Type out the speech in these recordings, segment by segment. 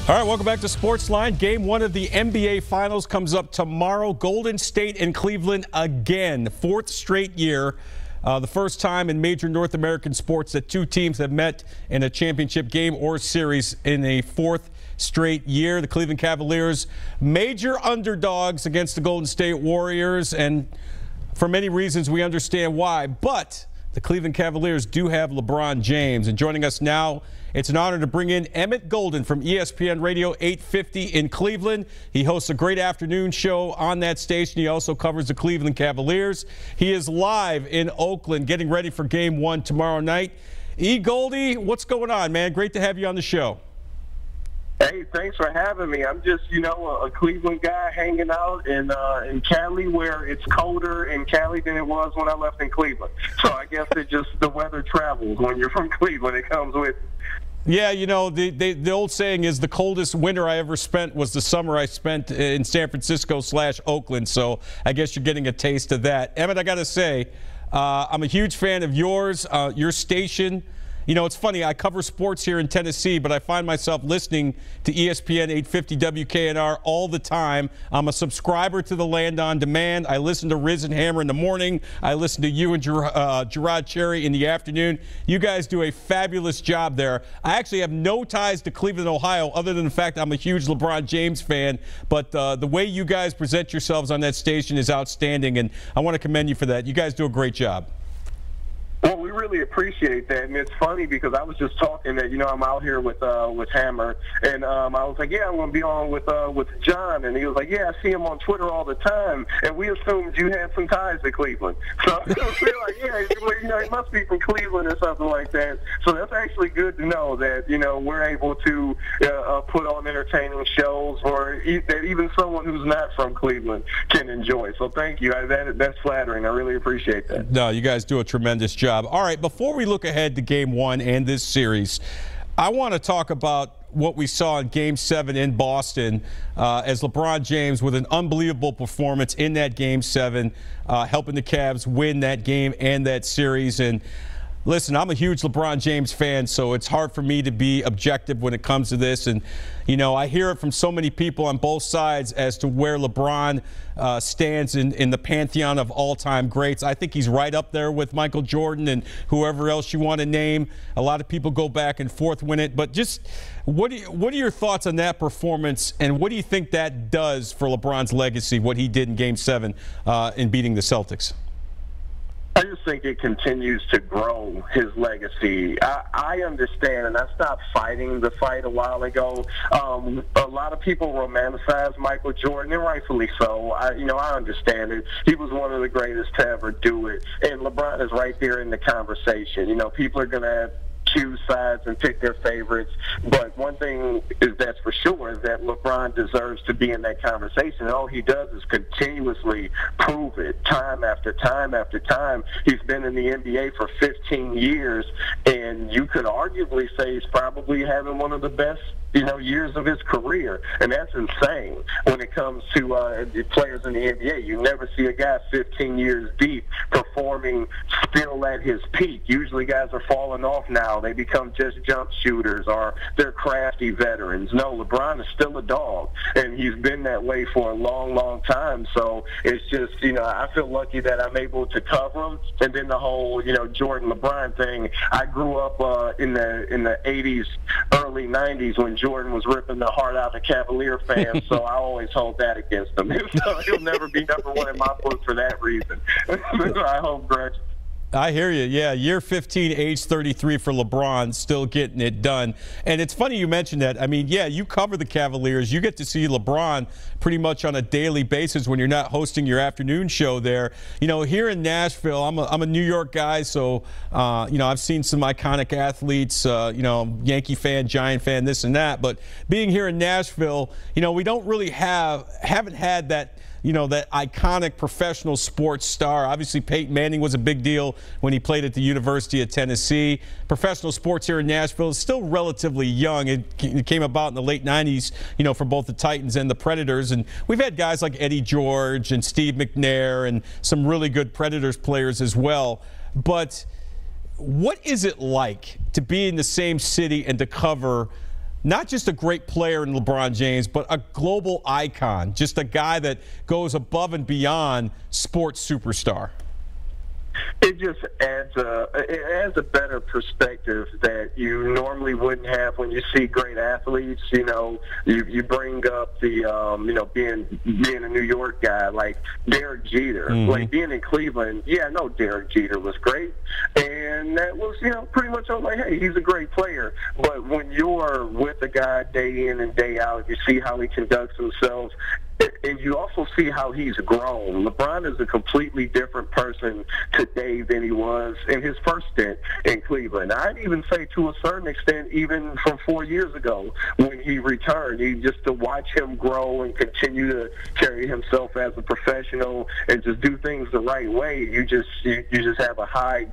All right, welcome back to SportsLine. Game 1 of the NBA Finals comes up tomorrow. Golden State and Cleveland again, fourth straight year. The first time in major North American sports that two teams have met in a championship game or series in a fourth straight year. The Cleveland Cavaliers, major underdogs against the Golden State Warriors, and for many reasons we understand why. But the Cleveland Cavaliers do have LeBron James. And joining us now, it's an honor to bring in Emmett Golden from ESPN Radio 850 in Cleveland. He hosts a great afternoon show on that station. He also covers the Cleveland Cavaliers. He is live in Oakland getting ready for Game 1 tomorrow night. Goldie, what's going on, man? Great to have you on the show. Hey, thanks for having me. I'm just, a Cleveland guy hanging out in Cali, where it's colder in Cali than it was when I left in Cleveland. So I guess the weather travels when you're from Cleveland. It comes with. Yeah, the old saying is the coldest winter I ever spent was the summer I spent in San Francisco/Oakland. So I guess you're getting a taste of that. Emmett, I got to say, I'm a huge fan of yours, your station. It's funny, I cover sports here in Tennessee, but I find myself listening to ESPN 850 WKNR all the time. I'm a subscriber to the Land on Demand. I listen to Riz and Hammer in the morning. I listen to you and Gerard Cherry in the afternoon. You guys do a fabulous job there. I actually have no ties to Cleveland, Ohio, other than the fact I'm a huge LeBron James fan. But the way you guys present yourselves on that station is outstanding, and I want to commend you for that. You guys do a great job. Well, we really appreciate that, and it's funny because I was just talking that I'm out here with Hammer, and I was like, yeah, I'm gonna be on with John, and he was like, yeah, I see him on Twitter all the time, and we assumed you had some ties to Cleveland, so we were like, yeah, he must be from Cleveland or something like that. So that's actually good to know that we're able to put on entertaining shows, or that even someone who's not from Cleveland can enjoy. So thank you. That's flattering. I really appreciate that. No, you guys do a tremendous job. All right, before we look ahead to Game 1 and this series, I want to talk about what we saw in Game 7 in Boston as LeBron James, with an unbelievable performance in that Game 7, helping the Cavs win that game and that series. And listen, I'm a huge LeBron James fan, so it's hard for me to be objective when it comes to this. And, I hear it from so many people on both sides as to where LeBron stands in the pantheon of all-time greats. I think he's right up there with Michael Jordan and whoever else you want to name. A lot of people go back and forth with it. But just what are your thoughts on that performance, and what do you think that does for LeBron's legacy, what he did in Game 7 in beating the Celtics? I just think it continues to grow his legacy. I understand, and I stopped fighting the fight a while ago. A lot of people romanticize Michael Jordan, and rightfully so. I understand it. He was one of the greatest to ever do it, and LeBron is right there in the conversation. People are going to choose sides and pick their favorites, but one thing that's for sure is that LeBron deserves to be in that conversation, and all he does is continuously prove it time after time after time. He's been in the NBA for 15 years, and you could arguably say he's probably having one of the best years of his career, and that's insane when it comes to players in the NBA. You never see a guy 15 years deep performing still at his peak. Usually guys are falling off now. They become just jump shooters, or they're crafty veterans. No, LeBron is still a dog, and he's been that way for a long, long time. So it's just, I feel lucky that I'm able to cover him. And then the whole, Jordan-LeBron thing, I grew up in the 80s, early 90s when Jordan was ripping the heart out of Cavalier fans, so I always hold that against him. So he'll never be number one in my book for that reason. I hope Greg. I hear you. Yeah, year 15, age 33 for LeBron, still getting it done. And it's funny you mentioned that. I mean, yeah, you cover the Cavaliers. You get to see LeBron pretty much on a daily basis when you're not hosting your afternoon show there. Here in Nashville, I'm a New York guy, so, I've seen some iconic athletes, Yankee fan, Giant fan, this and that. But being here in Nashville, we don't really haven't had that, that iconic professional sports star. Obviously, Peyton Manning was a big deal when he played at the University of Tennessee. Professional sports here in Nashville is still relatively young. It came about in the late 90s, for both the Titans and the Predators. And we've had guys like Eddie George and Steve McNair and some really good Predators players as well. But what is it like to be in the same city and to cover not just a great player in LeBron James, but a global icon, just a guy that goes above and beyond sports superstar? It just adds a better perspective that you normally wouldn't have when you see great athletes. You bring up the being a New York guy like Derek Jeter, like being in Cleveland. Yeah, I know Derek Jeter was great, and that was pretty much I'm like, hey, he's a great player. But when you're with a guy day in and day out, you see how he conducts himself. And you also see how he's grown. LeBron is a completely different person today than he was in his first stint in Cleveland. I'd even say to a certain extent, even from 4 years ago when he returned, just to watch him grow and continue to carry himself as a professional and just do things the right way. You just have a high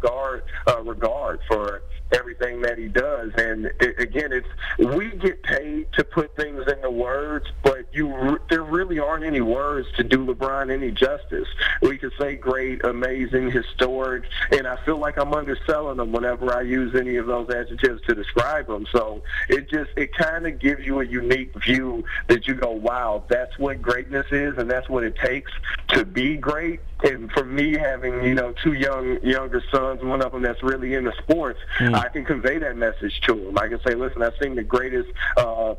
regard for everything that he does. And again, we get paid to put things into words, but there really aren't any words to do LeBron any justice. We could say great, amazing, historic, and I feel like I'm underselling them whenever I use any of those adjectives to describe him. So it kind of gives you a unique view that you go, wow, that's what greatness is, and that's what it takes to be great. And for me, having two younger sons, one of them that's really into sports, I can convey that message to them. I can say, listen, I've seen the greatest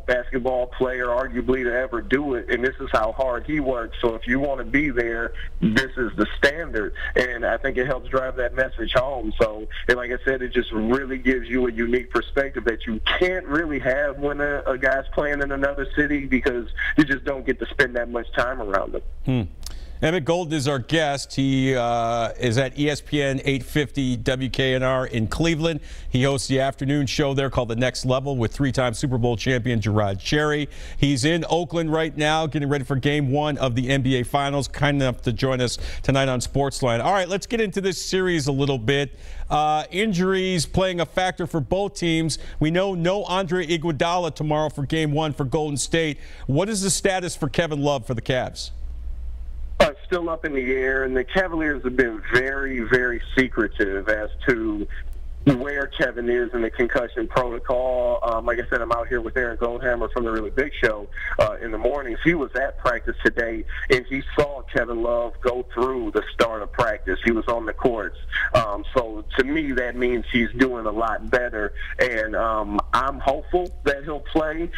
basketball player, arguably, to ever do it, and this is how hard he works. So if you want to be there, this is the standard. And I think it helps drive that message home. So, and like I said, it just really gives you a unique perspective that you can't really have when a guy's playing in another city, because you just don't get to spend that much time around them. Emmett Golden is our guest. He is at ESPN 850 WKNR in Cleveland. He hosts the afternoon show there called The Next Level with three-time Super Bowl champion Gerard Cherry. He's in Oakland right now getting ready for Game 1 of the NBA Finals. Kind enough to join us tonight on SportsLine. All right, let's get into this series a little bit. Injuries playing a factor for both teams. We know no Andre Iguodala tomorrow for Game 1 for Golden State. What is the status for Kevin Love for the Cavs? Still up in the air, and the Cavaliers have been very, very secretive as to where Kevin is in the concussion protocol. Like I said, I'm out here with Aaron Goldhammer from the Really Big Show in the mornings. He was at practice today, and he saw Kevin Love go through the start of practice. He was on the courts. So to me, that means he's doing a lot better, and I'm hopeful that he'll play.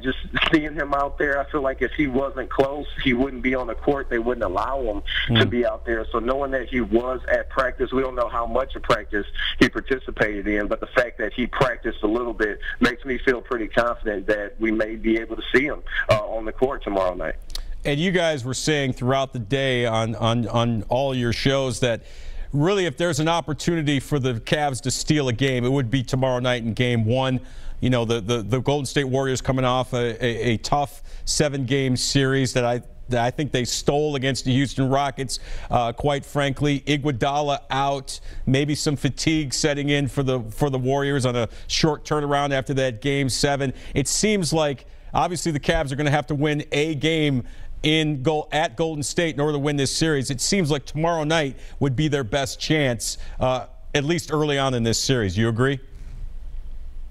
Just seeing him out there, I feel like if he wasn't close, he wouldn't be on the court. They wouldn't allow him to be out there. So knowing that he was at practice, we don't know how much of practice he participated in, but the fact that he practiced a little bit makes me feel pretty confident that we may be able to see him on the court tomorrow night. And you guys were saying throughout the day on all your shows that really if there's an opportunity for the Cavs to steal a game, it would be tomorrow night in Game 1. The Golden State Warriors coming off a tough 7-game series that I think they stole against the Houston Rockets, quite frankly. Iguodala out, maybe some fatigue setting in for the Warriors on a short turnaround after that Game 7. It seems like obviously the Cavs are going to have to win a game at Golden State in order to win this series. It seems like tomorrow night would be their best chance, at least early on in this series. You agree?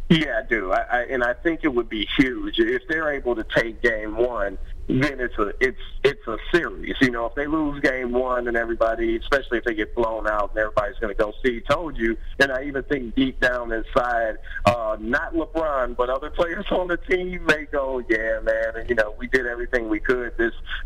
Yeah, I do. And I think it would be huge if they're able to take Game 1. Then it's a series. If they lose Game 1 and everybody, especially if they get blown out and everybody's going to go see, told you. And I even think deep down inside, not LeBron, but other players on the team may go, yeah, man, and we did everything we could.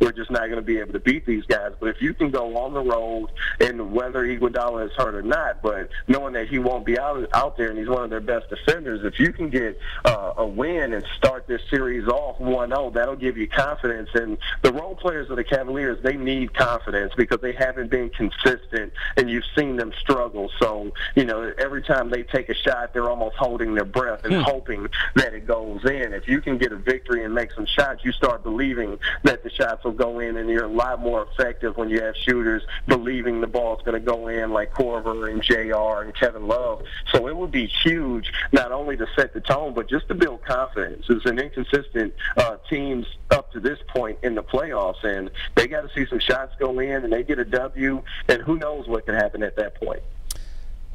We're just not going to be able to beat these guys. But if you can go on the road, and whether Iguodala is hurt or not, but knowing that he won't be out there and he's one of their best defenders, if you can get a win and start this series off 1-0, that'll give you confidence. And the role players of the Cavaliers, they need confidence because they haven't been consistent, and you've seen them struggle. So, every time they take a shot, they're almost holding their breath and hoping that it goes in. If you can get a victory and make some shots, you start believing that the shots will go in, and you're a lot more effective when you have shooters believing the ball's going to go in, like Korver and JR and Kevin Love. So it would be huge, not only to set the tone, but just to build confidence. It's an inconsistent teams up to this point in the playoffs, and they got to see some shots go in, and they get a W, and who knows what can happen at that point.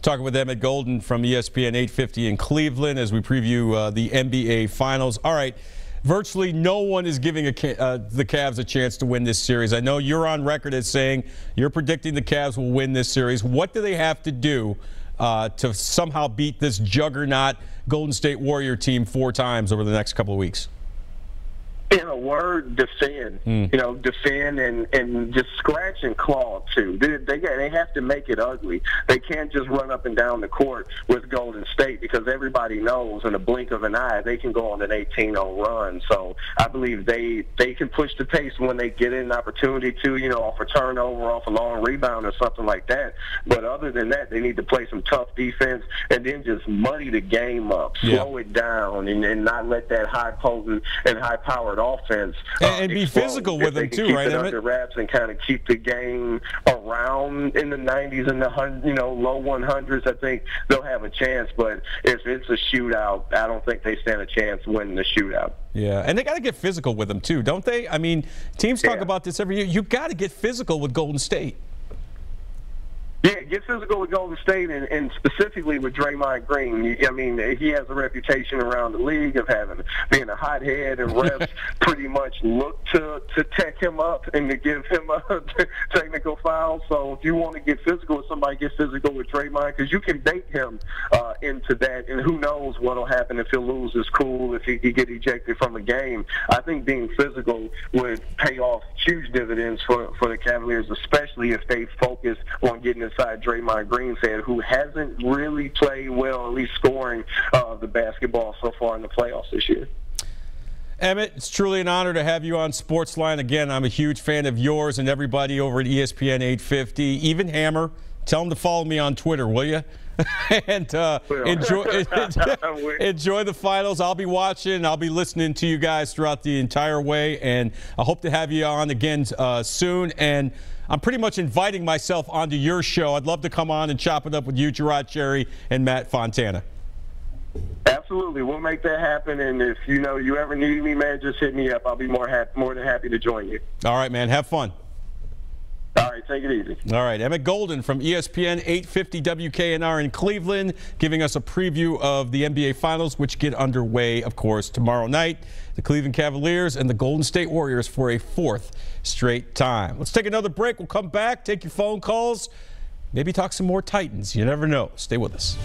Talking with Emmett Golden from ESPN 850 in Cleveland as we preview the NBA Finals. All right, virtually no one is giving the Cavs a chance to win this series. I know you're on record as saying you're predicting the Cavs will win this series. What do they have to do to somehow beat this juggernaut Golden State Warrior team 4 times over the next couple of weeks? In a word, defend. You know, defend and just scratch and claw too. They have to make it ugly. They can't just run up and down the court with Golden State because everybody knows in a blink of an eye they can go on an 18-0 run. So I believe they can push the pace when they get an opportunity to, you know, off a turnover, off a long rebound or something like that. But other than that, they need to play some tough defense and then just muddy the game up, slow it down, and not let that high potent and high powered offense and be physical with them too, right, Emmett? Under wraps and kind of keep the game around in the 90s and the low 100s. I think they'll have a chance, but if it's a shootout, I don't think they stand a chance winning the shootout. Yeah, and they got to get physical with them too, don't they? I mean, teams talk about this every year. You got to get physical with Golden State. Yeah, get physical with Golden State and specifically with Draymond Green. I mean, he has a reputation around the league of being a hothead, and refs pretty much look to tech him up and to give him a technical foul. So if you want to get physical with somebody, get physical with Draymond because you can bait him into that. And who knows what will happen if he'll lose his cool, if he get ejected from a game. I think being physical would pay off huge dividends for the Cavaliers, especially if they focus on getting inside Draymond Green's head, who hasn't really played well, at least scoring the basketball so far in the playoffs this year. Emmett, it's truly an honor to have you on SportsLine. Again, I'm a huge fan of yours and everybody over at ESPN 850. Even Hammer, tell him to follow me on Twitter, will you? And enjoy the finals. I'll be watching. I'll be listening to you guys throughout the entire way, and I hope to have you on again soon. And I'm pretty much inviting myself onto your show. I'd love to come on and chop it up with you, Gerard Cherry, and Matt Fontana. Absolutely. We'll make that happen, and if you ever need me, man, just hit me up. I'll be more than happy to join you. All right, man. Have fun. All right, take it easy. All right, Emmett Golden from ESPN 850 WKNR in Cleveland giving us a preview of the NBA Finals, which get underway, of course, tomorrow night. The Cleveland Cavaliers and the Golden State Warriors for a 4th straight time. Let's take another break. We'll come back, take your phone calls, maybe talk some more Titans. You never know. Stay with us.